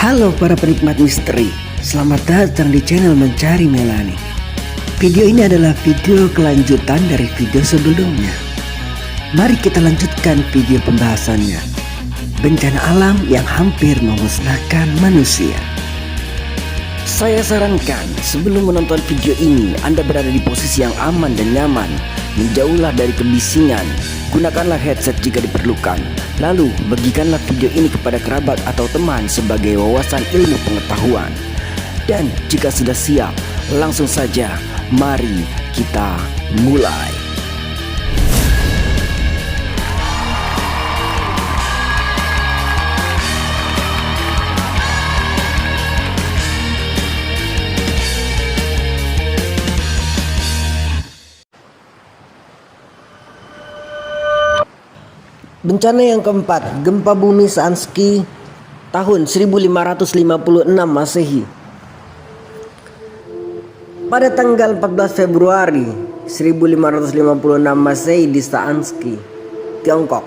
Halo para penikmat misteri, selamat datang di channel Mencari Melani. Video ini adalah video kelanjutan dari video sebelumnya. Mari kita lanjutkan video pembahasannya. Bencana alam yang hampir memusnahkan manusia. Saya sarankan sebelum menonton video ini Anda berada di posisi yang aman dan nyaman. Menjauhlah dari kebisingan. Gunakanlah headset jika diperlukan. Lalu bagikanlah video ini kepada kerabat atau teman sebagai wawasan ilmu pengetahuan. Dan jika sudah siap, langsung saja mari kita mulai. Bencana yang keempat, gempa bumi Sansky tahun 1556 Masehi. Pada tanggal 14 Februari 1556 Masehi di Sansky, Tiongkok,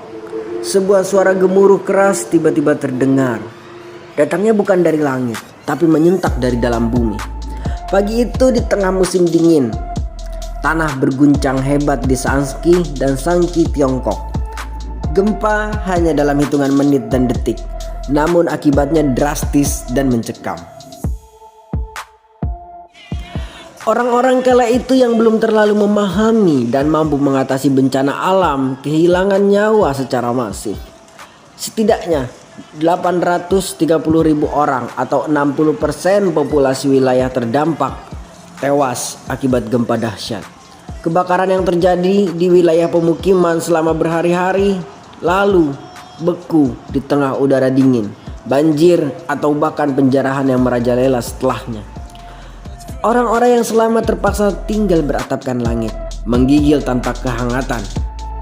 sebuah suara gemuruh keras tiba-tiba terdengar. Datangnya bukan dari langit, tapi menyentak dari dalam bumi. Pagi itu di tengah musim dingin, tanah berguncang hebat di Sansky dan Shanxi, Tiongkok. Gempa hanya dalam hitungan menit dan detik, namun akibatnya drastis dan mencekam. Orang-orang kala itu yang belum terlalu memahami dan mampu mengatasi bencana alam kehilangan nyawa secara masif. Setidaknya 830.000 orang atau 60% populasi wilayah terdampak tewas akibat gempa dahsyat. Kebakaran yang terjadi di wilayah pemukiman selama berhari-hari lalu beku di tengah udara dingin, banjir atau bahkan penjarahan yang merajalela setelahnya. Orang-orang yang selamat terpaksa tinggal beratapkan langit, menggigil tanpa kehangatan.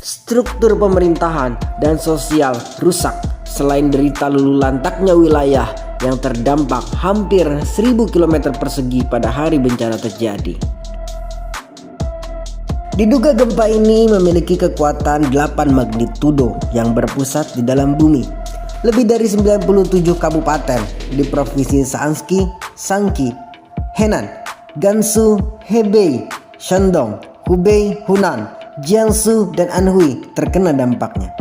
Struktur pemerintahan dan sosial rusak selain derita lulu lantaknya wilayah yang terdampak hampir 1000 km persegi pada hari bencana terjadi. Diduga gempa ini memiliki kekuatan 8 magnitudo yang berpusat di dalam bumi. Lebih dari 97 kabupaten di provinsi Shanxi, Henan, Gansu, Hebei, Shandong, Hubei, Hunan, Jiangsu, dan Anhui terkena dampaknya.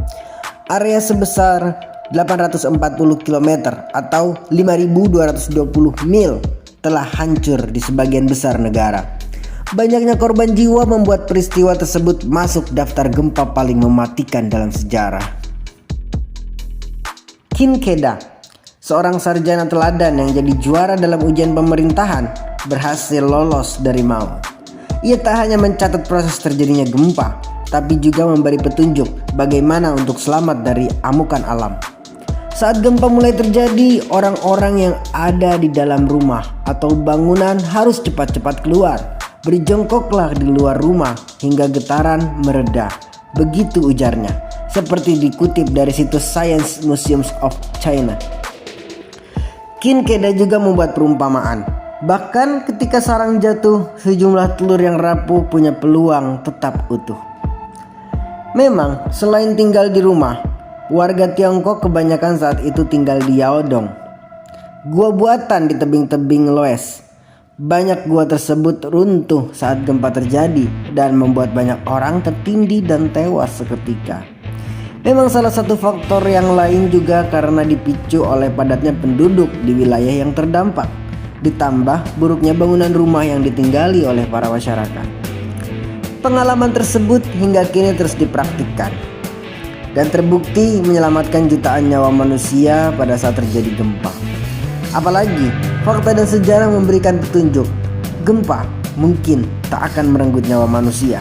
Area sebesar 840 km atau 5.220 mil telah hancur di sebagian besar negara. Banyaknya korban jiwa membuat peristiwa tersebut masuk daftar gempa paling mematikan dalam sejarah. Qin Keda, seorang sarjana teladan yang jadi juara dalam ujian pemerintahan, berhasil lolos dari maut. Ia tak hanya mencatat proses terjadinya gempa, tapi juga memberi petunjuk bagaimana untuk selamat dari amukan alam. Saat gempa mulai terjadi, orang-orang yang ada di dalam rumah atau bangunan harus cepat-cepat keluar. Berjongkoklah di luar rumah hingga getaran mereda. Begitu ujarnya, seperti dikutip dari situs Science Museums of China. Qin Keda juga membuat perumpamaan. Bahkan ketika sarang jatuh, sejumlah telur yang rapuh punya peluang tetap utuh. Memang selain tinggal di rumah, warga Tiongkok kebanyakan saat itu tinggal di Yaodong, gua buatan di tebing-tebing Loess. Banyak gua tersebut runtuh saat gempa terjadi dan membuat banyak orang tertindih dan tewas seketika. Memang salah satu faktor yang lain juga karena dipicu oleh padatnya penduduk di wilayah yang terdampak, ditambah buruknya bangunan rumah yang ditinggali oleh para masyarakat. Pengalaman tersebut hingga kini terus dipraktikkan dan terbukti menyelamatkan jutaan nyawa manusia pada saat terjadi gempa. Apalagi fakta dan sejarah memberikan petunjuk, gempa mungkin tak akan merenggut nyawa manusia,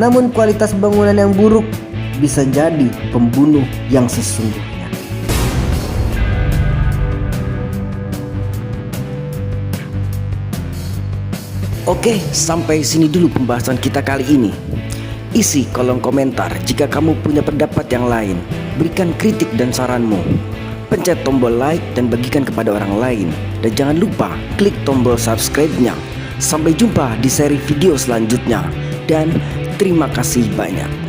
namun kualitas bangunan yang buruk bisa jadi pembunuh yang sesungguhnya. Oke, sampai sini dulu pembahasan kita kali ini. Isi kolom komentar jika kamu punya pendapat yang lain. Berikan kritik dan saranmu. Pencet tombol like dan bagikan kepada orang lain. Dan jangan lupa klik tombol subscribe-nya. Sampai jumpa di seri video selanjutnya. Dan terima kasih banyak.